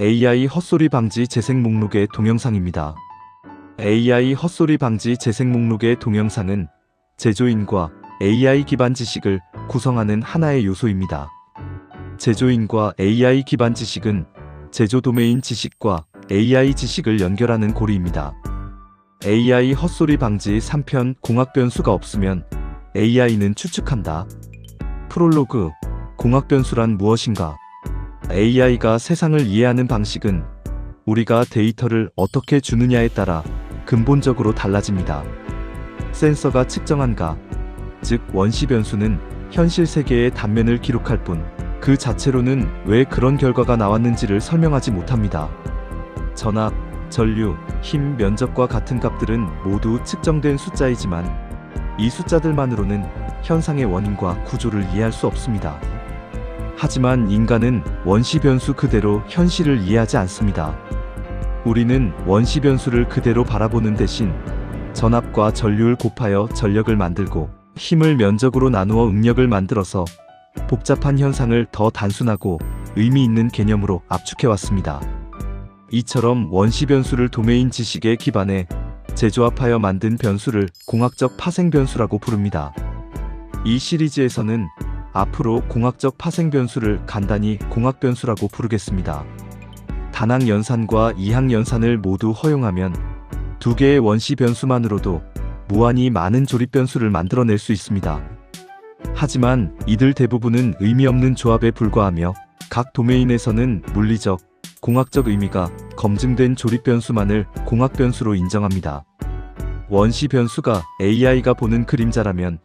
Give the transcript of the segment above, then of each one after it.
AI 헛소리 방지 재생 목록의 동영상입니다. AI 헛소리 방지 재생 목록의 동영상은 제조인과 AI 기반 지식을 구성하는 하나의 요소입니다. 제조인과 AI 기반 지식은 제조 도메인 지식과 AI 지식을 연결하는 고리입니다. AI 헛소리 방지 3편 공학 변수가 없으면 AI는 추측한다. 프롤로그, 공학 변수란 무엇인가? AI가 세상을 이해하는 방식은 우리가 데이터를 어떻게 주느냐에 따라 근본적으로 달라집니다. 센서가 측정한가, 즉 원시 변수는 현실 세계의 단면을 기록할 뿐 그 자체로는 왜 그런 결과가 나왔는지를 설명하지 못합니다. 전압, 전류, 힘, 면적과 같은 값들은 모두 측정된 숫자이지만 이 숫자들만으로는 현상의 원인과 구조를 이해할 수 없습니다. 하지만 인간은 원시 변수 그대로 현실을 이해하지 않습니다. 우리는 원시 변수를 그대로 바라보는 대신 전압과 전류를 곱하여 전력을 만들고 힘을 면적으로 나누어 응력을 만들어서 복잡한 현상을 더 단순하고 의미 있는 개념으로 압축해왔습니다. 이처럼 원시 변수를 도메인 지식에 기반해 재조합하여 만든 변수를 공학적 파생 변수라고 부릅니다. 이 시리즈에서는 앞으로 공학적 파생 변수를 간단히 공학 변수라고 부르겠습니다. 단항 연산과 이항 연산을 모두 허용하면 두 개의 원시 변수만으로도 무한히 많은 조립 변수를 만들어낼 수 있습니다. 하지만 이들 대부분은 의미 없는 조합에 불과하며 각 도메인에서는 물리적, 공학적 의미가 검증된 조립 변수만을 공학 변수로 인정합니다. 원시 변수가 AI가 보는 그림자라면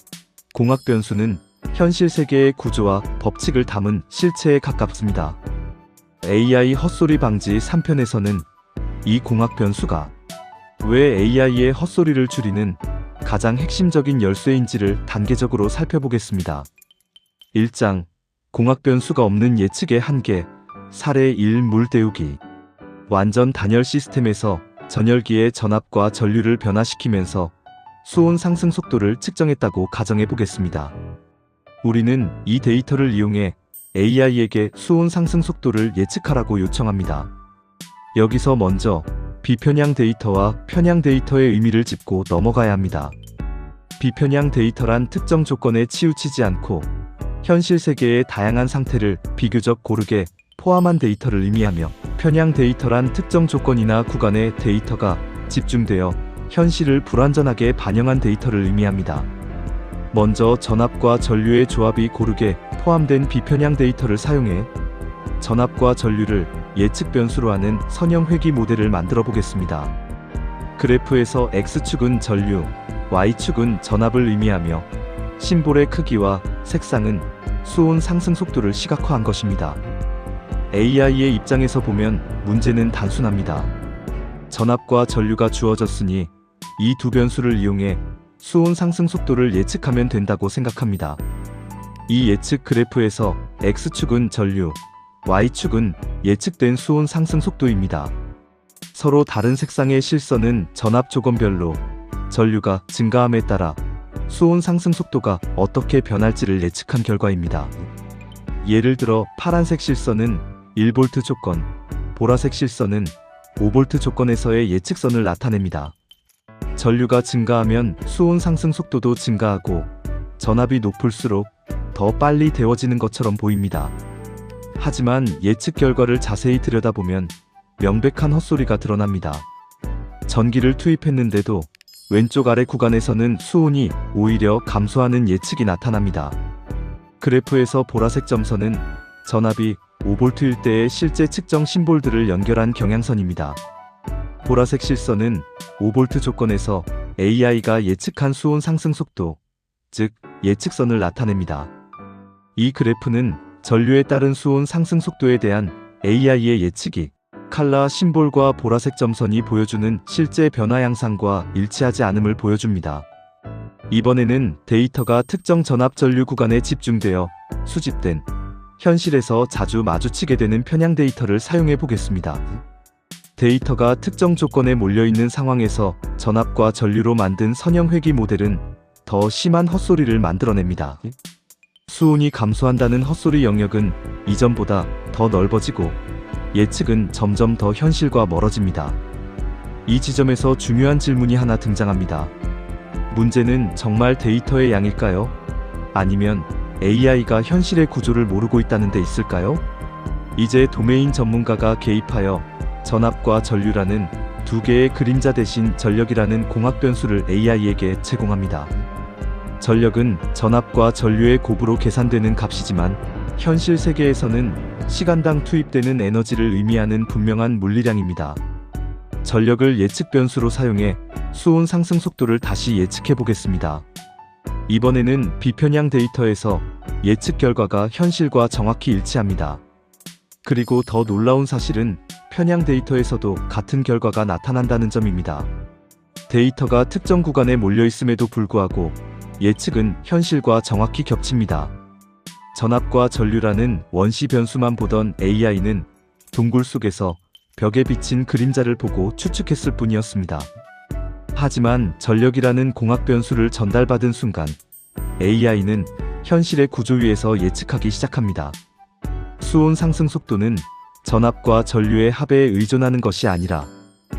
공학 변수는 현실 세계의 구조와 법칙을 담은 실체에 가깝습니다. AI 헛소리 방지 3편에서는 이 공학 변수가 왜 AI의 헛소리를 줄이는 가장 핵심적인 열쇠인지를 단계적으로 살펴보겠습니다. 1장, 공학 변수가 없는 예측의 한계, 사례 1 물 데우기. 완전 단열 시스템에서 전열기의 전압과 전류를 변화시키면서 수온 상승 속도를 측정했다고 가정해 보겠습니다. 우리는 이 데이터를 이용해 AI에게 수온 상승 속도를 예측하라고 요청합니다. 여기서 먼저 비편향 데이터와 편향 데이터의 의미를 짚고 넘어가야 합니다. 비편향 데이터란 특정 조건에 치우치지 않고 현실 세계의 다양한 상태를 비교적 고르게 포함한 데이터를 의미하며, 편향 데이터란 특정 조건이나 구간의 데이터가 집중되어 현실을 불완전하게 반영한 데이터를 의미합니다. 먼저 전압과 전류의 조합이 고르게 포함된 비편향 데이터를 사용해 전압과 전류를 예측 변수로 하는 선형 회귀 모델을 만들어 보겠습니다. 그래프에서 X축은 전류, Y축은 전압을 의미하며 심볼의 크기와 색상은 수온 상승 속도를 시각화한 것입니다. AI의 입장에서 보면 문제는 단순합니다. 전압과 전류가 주어졌으니 이 두 변수를 이용해 수온 상승 속도를 예측하면 된다고 생각합니다. 이 예측 그래프에서 X축은 전류, Y축은 예측된 수온 상승 속도입니다. 서로 다른 색상의 실선은 전압 조건별로 전류가 증가함에 따라 수온 상승 속도가 어떻게 변할지를 예측한 결과입니다. 예를 들어 파란색 실선은 1V 조건, 보라색 실선은 5V 조건에서의 예측선을 나타냅니다. 전류가 증가하면 수온 상승 속도도 증가하고 전압이 높을수록 더 빨리 데워지는 것처럼 보입니다. 하지만 예측 결과를 자세히 들여다보면 명백한 헛소리가 드러납니다. 전기를 투입했는데도 왼쪽 아래 구간에서는 수온이 오히려 감소하는 예측이 나타납니다. 그래프에서 보라색 점선은 전압이 5V일 때의 실제 측정 심볼들을 연결한 경향선입니다. 보라색 실선은 5V 조건에서 AI가 예측한 수온 상승 속도, 즉 예측선을 나타냅니다. 이 그래프는 전류에 따른 수온 상승 속도에 대한 AI의 예측이 칼라 심볼과 보라색 점선이 보여주는 실제 변화 양상과 일치하지 않음을 보여줍니다. 이번에는 데이터가 특정 전압 전류 구간에 집중되어 수집된 현실에서 자주 마주치게 되는 편향 데이터를 사용해 보겠습니다. 데이터가 특정 조건에 몰려있는 상황에서 전압과 전류로 만든 선형 회귀 모델은 더 심한 헛소리를 만들어냅니다. 수온이 감소한다는 헛소리 영역은 이전보다 더 넓어지고 예측은 점점 더 현실과 멀어집니다. 이 지점에서 중요한 질문이 하나 등장합니다. 문제는 정말 데이터의 양일까요? 아니면 AI가 현실의 구조를 모르고 있다는 데 있을까요? 이제 도메인 전문가가 개입하여 전압과 전류라는 두 개의 그림자 대신 전력이라는 공학 변수를 AI에게 제공합니다. 전력은 전압과 전류의 곱으로 계산되는 값이지만 현실 세계에서는 시간당 투입되는 에너지를 의미하는 분명한 물리량입니다. 전력을 예측 변수로 사용해 수온 상승 속도를 다시 예측해 보겠습니다. 이번에는 비편향 데이터에서 예측 결과가 현실과 정확히 일치합니다. 그리고 더 놀라운 사실은 편향 데이터에서도 같은 결과가 나타난다는 점입니다. 데이터가 특정 구간에 몰려 있음에도 불구하고 예측은 현실과 정확히 겹칩니다. 전압과 전류라는 원시 변수만 보던 AI는 동굴 속에서 벽에 비친 그림자를 보고 추측했을 뿐이었습니다. 하지만 전력이라는 공학 변수를 전달받은 순간 AI는 현실의 구조 위에서 예측하기 시작합니다. 수온 상승 속도는 전압과 전류의 합에 의존하는 것이 아니라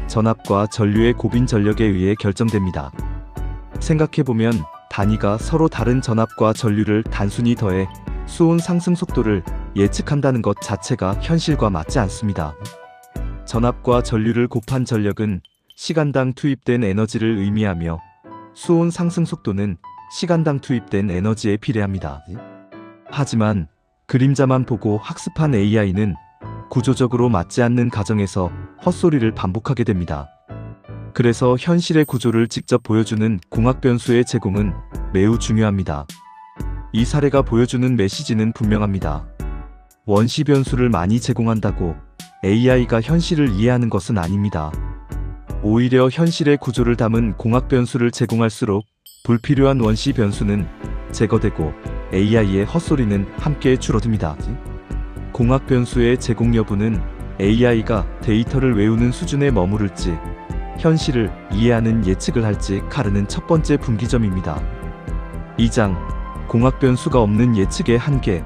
전압과 전류의 곱인 전력에 의해 결정됩니다. 생각해보면 단위가 서로 다른 전압과 전류를 단순히 더해 수온 상승 속도를 예측한다는 것 자체가 현실과 맞지 않습니다. 전압과 전류를 곱한 전력은 시간당 투입된 에너지를 의미하며 수온 상승 속도는 시간당 투입된 에너지에 비례합니다. 하지만 그림자만 보고 학습한 AI는 구조적으로 맞지 않는 가정에서 헛소리를 반복하게 됩니다. 그래서 현실의 구조를 직접 보여주는 공학 변수의 제공은 매우 중요합니다. 이 사례가 보여주는 메시지는 분명합니다. 원시 변수를 많이 제공한다고 AI가 현실을 이해하는 것은 아닙니다. 오히려 현실의 구조를 담은 공학 변수를 제공할수록 불필요한 원시 변수는 제거되고 AI의 헛소리는 함께 줄어듭니다. 공학 변수의 제공 여부는 AI가 데이터를 외우는 수준에 머무를지 현실을 이해하는 예측을 할지 가르는 첫 번째 분기점입니다. 2장 공학 변수가 없는 예측의 한계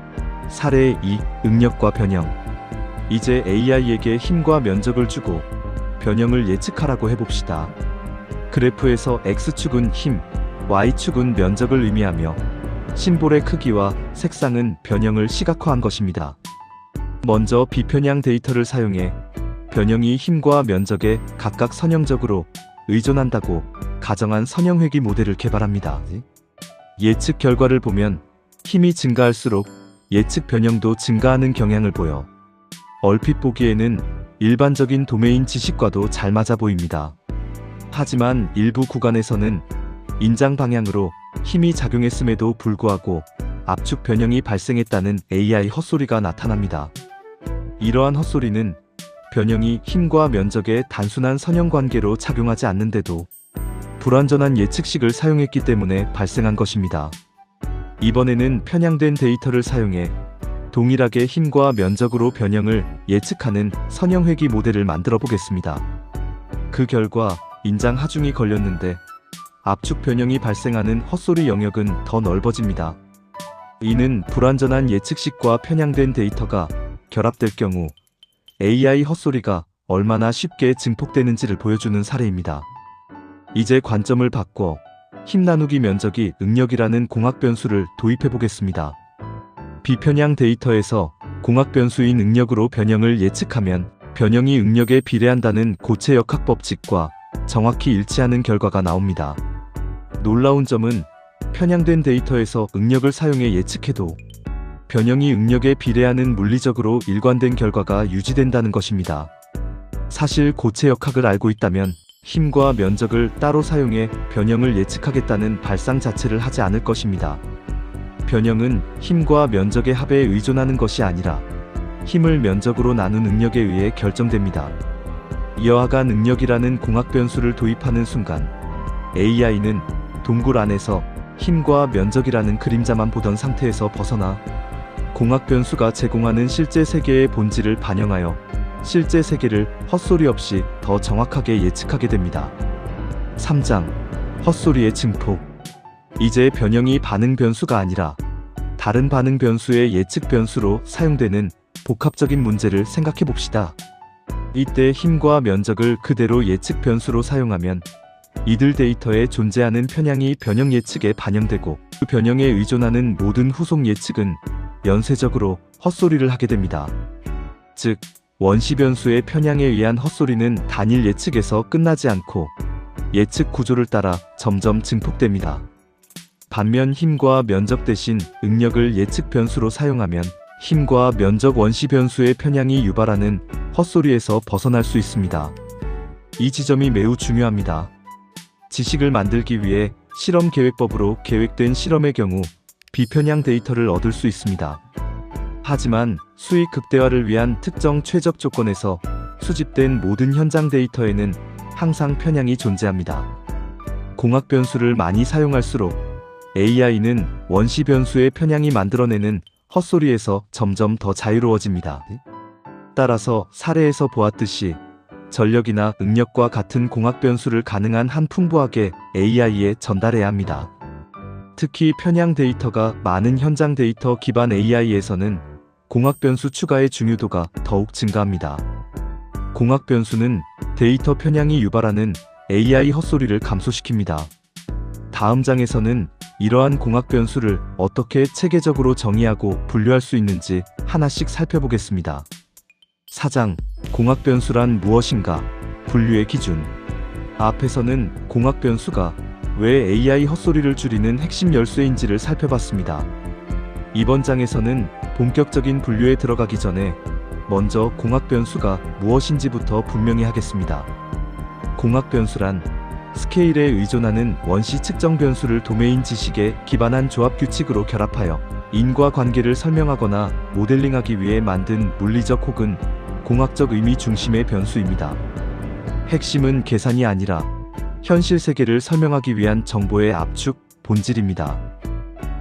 사례 2 응력과 변형. 이제 AI에게 힘과 면적을 주고 변형을 예측하라고 해봅시다. 그래프에서 X축은 힘, Y축은 면적을 의미하며 심볼의 크기와 색상은 변형을 시각화한 것입니다. 먼저 비편향 데이터를 사용해 변형이 힘과 면적에 각각 선형적으로 의존한다고 가정한 선형회귀 모델을 개발합니다. 예측 결과를 보면 힘이 증가할수록 예측 변형도 증가하는 경향을 보여 얼핏 보기에는 일반적인 도메인 지식과도 잘 맞아 보입니다. 하지만 일부 구간에서는 인장 방향으로 힘이 작용했음에도 불구하고 압축 변형이 발생했다는 AI 헛소리가 나타납니다. 이러한 헛소리는 변형이 힘과 면적의 단순한 선형 관계로 작용하지 않는데도 불완전한 예측식을 사용했기 때문에 발생한 것입니다. 이번에는 편향된 데이터를 사용해 동일하게 힘과 면적으로 변형을 예측하는 선형회귀 모델을 만들어 보겠습니다. 그 결과 인장 하중이 걸렸는데 압축 변형이 발생하는 헛소리 영역은 더 넓어집니다. 이는 불완전한 예측식과 편향된 데이터가 결합될 경우 AI 헛소리가 얼마나 쉽게 증폭되는지를 보여주는 사례입니다. 이제 관점을 바꿔 힘 나누기 면적이 응력이라는 공학 변수를 도입해 보겠습니다. 비편향 데이터에서 공학 변수인 응력으로 변형을 예측하면 변형이 응력에 비례한다는 고체 역학 법칙과 정확히 일치하는 결과가 나옵니다. 놀라운 점은 편향된 데이터에서 응력을 사용해 예측해도 변형이 응력에 비례하는 물리적으로 일관된 결과가 유지된다는 것입니다. 사실 고체 역학을 알고 있다면 힘과 면적을 따로 사용해 변형을 예측하겠다는 발상 자체를 하지 않을 것입니다. 변형은 힘과 면적의 합에 의존하는 것이 아니라 힘을 면적으로 나눈 응력에 의해 결정됩니다. 여하간 응력이라는 공학 변수를 도입하는 순간 AI는 동굴 안에서 힘과 면적이라는 그림자만 보던 상태에서 벗어나 공학 변수가 제공하는 실제 세계의 본질을 반영하여 실제 세계를 헛소리 없이 더 정확하게 예측하게 됩니다. 3장 헛소리의 증폭. 이제 변형이 반응 변수가 아니라 다른 반응 변수의 예측 변수로 사용되는 복합적인 문제를 생각해 봅시다. 이때 힘과 면적을 그대로 예측 변수로 사용하면 이들 데이터에 존재하는 편향이 변형 예측에 반영되고 그 변형에 의존하는 모든 후속 예측은 연쇄적으로 헛소리를 하게 됩니다. 즉, 원시 변수의 편향에 의한 헛소리는 단일 예측에서 끝나지 않고 예측 구조를 따라 점점 증폭됩니다. 반면 힘과 면적 대신 응력을 예측 변수로 사용하면 힘과 면적 원시 변수의 편향이 유발하는 헛소리에서 벗어날 수 있습니다. 이 지점이 매우 중요합니다. 지식을 만들기 위해 실험 계획법으로 계획된 실험의 경우 비편향 데이터를 얻을 수 있습니다. 하지만 수익 극대화를 위한 특정 최적 조건에서 수집된 모든 현장 데이터에는 항상 편향이 존재합니다. 공학 변수를 많이 사용할수록 AI는 원시 변수의 편향이 만들어내는 헛소리에서 점점 더 자유로워집니다. 따라서 사례에서 보았듯이 전력이나 응력과 같은 공학 변수를 가능한 한 풍부하게 AI에 전달해야 합니다. 특히 편향 데이터가 많은 현장 데이터 기반 AI에서는 공학 변수 추가의 중요도가 더욱 증가합니다. 공학 변수는 데이터 편향이 유발하는 AI 헛소리를 감소시킵니다. 다음 장에서는 이러한 공학 변수를 어떻게 체계적으로 정의하고 분류할 수 있는지 하나씩 살펴보겠습니다. 4장 공학 변수란 무엇인가? 분류의 기준. 앞에서는 공학 변수가 왜 AI 헛소리를 줄이는 핵심 열쇠인지를 살펴봤습니다. 이번 장에서는 본격적인 분류에 들어가기 전에 먼저 공학 변수가 무엇인지부터 분명히 하겠습니다. 공학 변수란 스케일에 의존하는 원시 측정 변수를 도메인 지식에 기반한 조합 규칙으로 결합하여 인과관계를 설명하거나 모델링하기 위해 만든 물리적 혹은 공학적 의미 중심의 변수입니다. 핵심은 계산이 아니라 현실 세계를 설명하기 위한 정보의 압축, 본질입니다.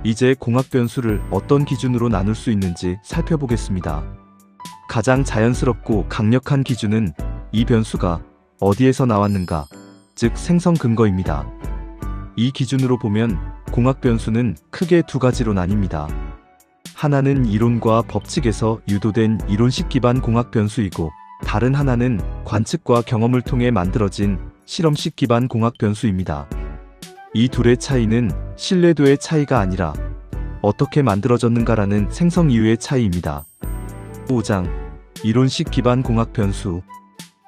이제 공학 변수를 어떤 기준으로 나눌 수 있는지 살펴보겠습니다. 가장 자연스럽고 강력한 기준은 이 변수가 어디에서 나왔는가, 즉 생성 근거입니다. 이 기준으로 보면 공학 변수는 크게 두 가지로 나뉩니다. 하나는 이론과 법칙에서 유도된 이론식 기반 공학 변수이고, 다른 하나는 관측과 경험을 통해 만들어진 실험식 기반 공학 변수입니다. 이 둘의 차이는 신뢰도의 차이가 아니라 어떻게 만들어졌는가라는 생성 이유의 차이입니다. 5장 이론식 기반 공학 변수.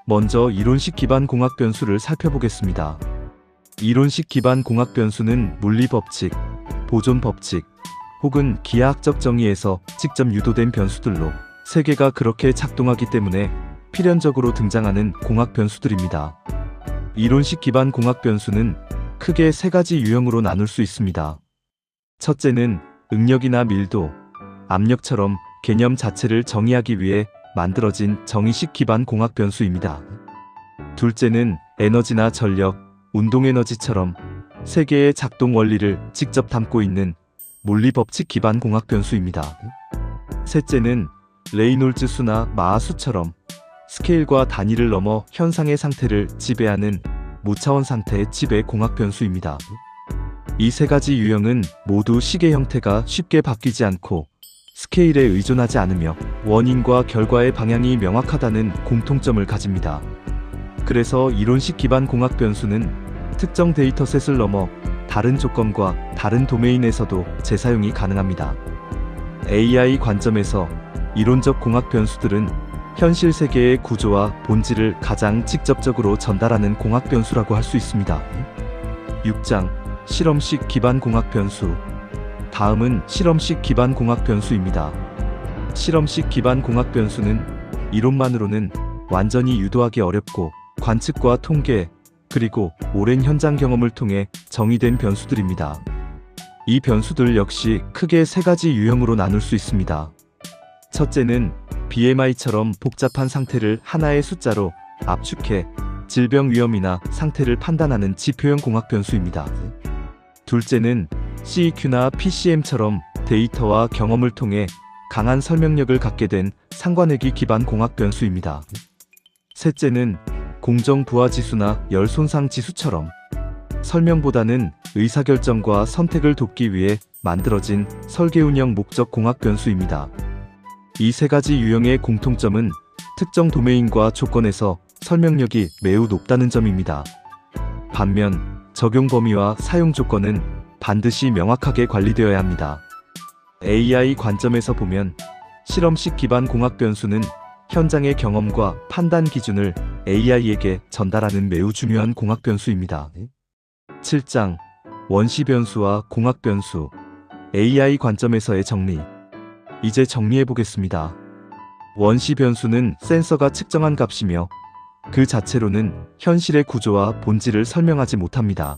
먼저 이론식 기반 공학 변수를 살펴보겠습니다. 이론식 기반 공학 변수는 물리 법칙, 보존 법칙, 혹은 기하학적 정의에서 직접 유도된 변수들로 세계가 그렇게 작동하기 때문에 필연적으로 등장하는 공학 변수들입니다. 이론식 기반 공학 변수는 크게 세 가지 유형으로 나눌 수 있습니다. 첫째는 응력이나 밀도, 압력처럼 개념 자체를 정의하기 위해 만들어진 정의식 기반 공학 변수입니다. 둘째는 에너지나 전력, 운동에너지처럼 세계의 작동 원리를 직접 담고 있는 물리 법칙 기반 공학 변수입니다. 셋째는 레이놀즈 수나 마하 수처럼 스케일과 단위를 넘어 현상의 상태를 지배하는 무차원 상태 지배 공학 변수입니다. 이 세 가지 유형은 모두 시계 형태가 쉽게 바뀌지 않고 스케일에 의존하지 않으며 원인과 결과의 방향이 명확하다는 공통점을 가집니다. 그래서 이론식 기반 공학 변수는 특정 데이터셋을 넘어 다른 조건과 다른 도메인에서도 재사용이 가능합니다. AI 관점에서 이론적 공학 변수들은 현실 세계의 구조와 본질을 가장 직접적으로 전달하는 공학 변수라고 할 수 있습니다. 6장 실험식 기반 공학 변수. 다음은 실험식 기반 공학 변수입니다. 실험식 기반 공학 변수는 이론만으로는 완전히 유도하기 어렵고 관측과 통계, 그리고 오랜 현장 경험을 통해 정의된 변수들입니다. 이 변수들 역시 크게 세 가지 유형으로 나눌 수 있습니다. 첫째는 BMI처럼 복잡한 상태를 하나의 숫자로 압축해 질병 위험이나 상태를 판단하는 지표형 공학 변수입니다. 둘째는 CEQ나 PCM처럼 데이터와 경험을 통해 강한 설명력을 갖게 된 상관회귀 기반 공학 변수입니다. 셋째는 공정 부하 지수나 열 손상 지수처럼 설명보다는 의사결정과 선택을 돕기 위해 만들어진 설계운영 목적 공학 변수입니다. 이 세 가지 유형의 공통점은 특정 도메인과 조건에서 설명력이 매우 높다는 점입니다. 반면 적용 범위와 사용 조건은 반드시 명확하게 관리되어야 합니다. AI 관점에서 보면 실험식 기반 공학 변수는 현장의 경험과 판단 기준을 AI에게 전달하는 매우 중요한 공학 변수입니다. 7장 원시 변수와 공학 변수 AI 관점에서의 정리. 이제 정리해 보겠습니다. 원시 변수는 센서가 측정한 값이며 그 자체로는 현실의 구조와 본질을 설명하지 못합니다.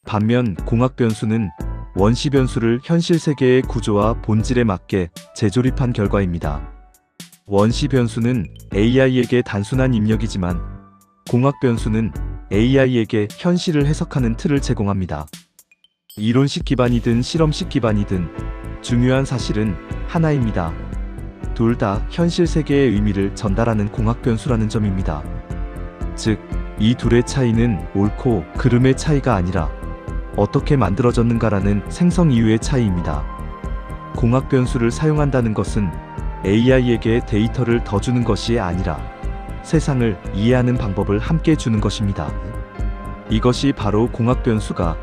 반면 공학 변수는 원시 변수를 현실 세계의 구조와 본질에 맞게 재조립한 결과입니다. 원시 변수는 AI에게 단순한 입력이지만 공학 변수는 AI에게 현실을 해석하는 틀을 제공합니다. 이론식 기반이든 실험식 기반이든 중요한 사실은 하나입니다. 둘 다 현실 세계의 의미를 전달하는 공학 변수라는 점입니다. 즉, 이 둘의 차이는 옳고 그름의 차이가 아니라 어떻게 만들어졌는가라는 생성 이유의 차이입니다. 공학 변수를 사용한다는 것은 AI에게 데이터를 더 주는 것이 아니라 세상을 이해하는 방법을 함께 주는 것입니다. 이것이 바로 공학 변수가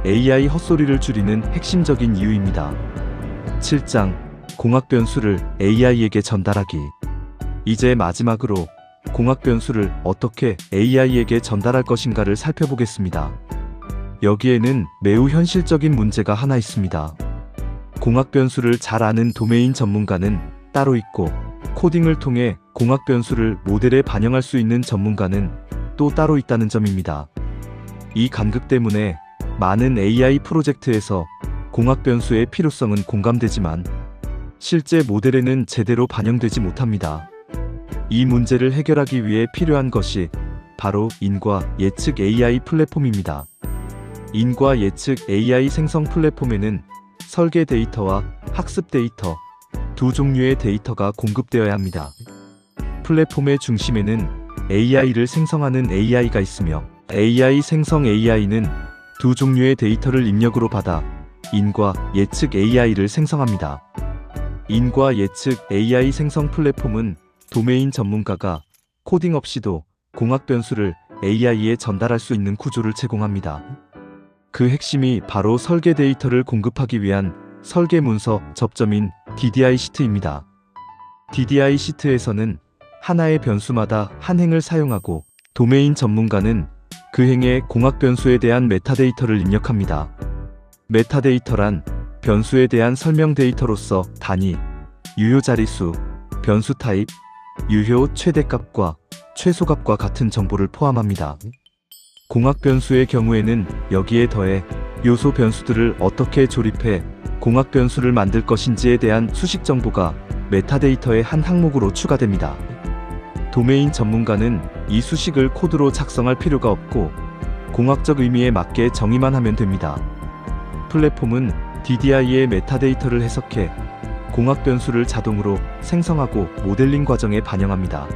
AI 헛소리를 줄이는 핵심적인 이유입니다. 7장 공학 변수를 AI에게 전달하기. 이제 마지막으로 공학 변수를 어떻게 AI에게 전달할 것인가를 살펴보겠습니다. 여기에는 매우 현실적인 문제가 하나 있습니다. 공학 변수를 잘 아는 도메인 전문가는 따로 있고 코딩을 통해 공학 변수를 모델에 반영할 수 있는 전문가는 또 따로 있다는 점입니다. 이 간극 때문에 많은 AI 프로젝트에서 공학 변수의 필요성은 공감되지만 실제 모델에는 제대로 반영되지 못합니다. 이 문제를 해결하기 위해 필요한 것이 바로 인과 예측 AI 플랫폼입니다. 인과 예측 AI 생성 플랫폼에는 설계 데이터와 학습 데이터, 두 종류의 데이터가 공급되어야 합니다. 플랫폼의 중심에는 AI를 생성하는 AI가 있으며 AI 생성 AI는 두 종류의 데이터를 입력으로 받아 인과 예측 AI를 생성합니다. 인과 예측 AI 생성 플랫폼은 도메인 전문가가 코딩 없이도 공학 변수를 AI에 전달할 수 있는 구조를 제공합니다. 그 핵심이 바로 설계 데이터를 공급하기 위한 설계 문서 접점인 DDI 시트입니다. DDI 시트에서는 하나의 변수마다 한 행을 사용하고 도메인 전문가는 그 행의 공학 변수에 대한 메타데이터를 입력합니다. 메타데이터란 변수에 대한 설명 데이터로서 단위, 유효 자릿수, 변수 타입, 유효 최대값과 최소값과 같은 정보를 포함합니다. 공학 변수의 경우에는 여기에 더해 요소 변수들을 어떻게 조립해 공학 변수를 만들 것인지에 대한 수식 정보가 메타데이터의 한 항목으로 추가됩니다. 도메인 전문가는 이 수식을 코드로 작성할 필요가 없고 공학적 의미에 맞게 정의만 하면 됩니다. 플랫폼은 DDI의 메타데이터를 해석해 공학 변수를 자동으로 생성하고 모델링 과정에 반영합니다.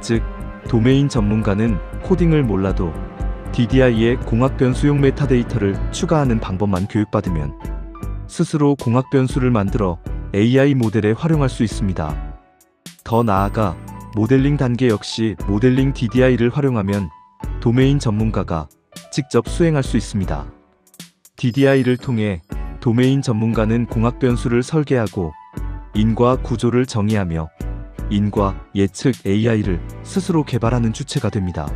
즉, 도메인 전문가는 코딩을 몰라도 DDI의 공학 변수용 메타데이터를 추가하는 방법만 교육받으면 스스로 공학 변수를 만들어 AI 모델에 활용할 수 있습니다. 더 나아가 모델링 단계 역시 모델링 DDI를 활용하면 도메인 전문가가 직접 수행할 수 있습니다. DDI를 통해 도메인 전문가는 공학 변수를 설계하고 인과 구조를 정의하며 인과 예측 AI를 스스로 개발하는 주체가 됩니다.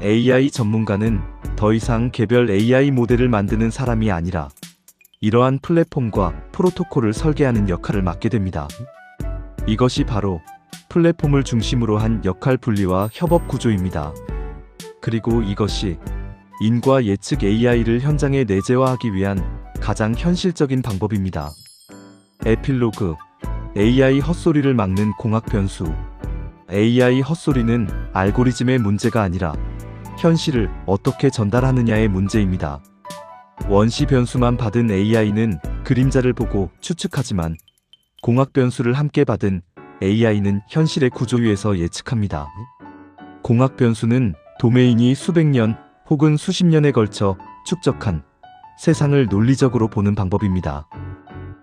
AI 전문가는 더 이상 개별 AI 모델을 만드는 사람이 아니라 이러한 플랫폼과 프로토콜을 설계하는 역할을 맡게 됩니다. 이것이 바로 플랫폼을 중심으로 한 역할 분리와 협업 구조입니다. 그리고 이것이 인과 예측 AI를 현장에 내재화하기 위한 가장 현실적인 방법입니다. 에필로그 AI 헛소리를 막는 공학 변수. AI 헛소리는 알고리즘의 문제가 아니라 현실을 어떻게 전달하느냐의 문제입니다. 원시 변수만 받은 AI는 그림자를 보고 추측하지만 공학 변수를 함께 받은 AI는 현실의 구조 위에서 예측합니다. 공학 변수는 도메인이 수백 년 혹은 수십 년에 걸쳐 축적한 세상을 논리적으로 보는 방법입니다.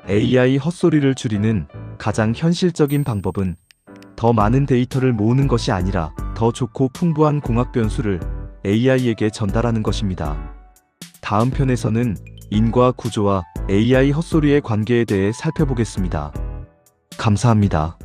AI 헛소리를 줄이는 가장 현실적인 방법은 더 많은 데이터를 모으는 것이 아니라 더 좋고 풍부한 공학 변수를 AI에게 전달하는 것입니다. 다음 편에서는 인과 구조와 AI 헛소리의 관계에 대해 살펴보겠습니다. 감사합니다.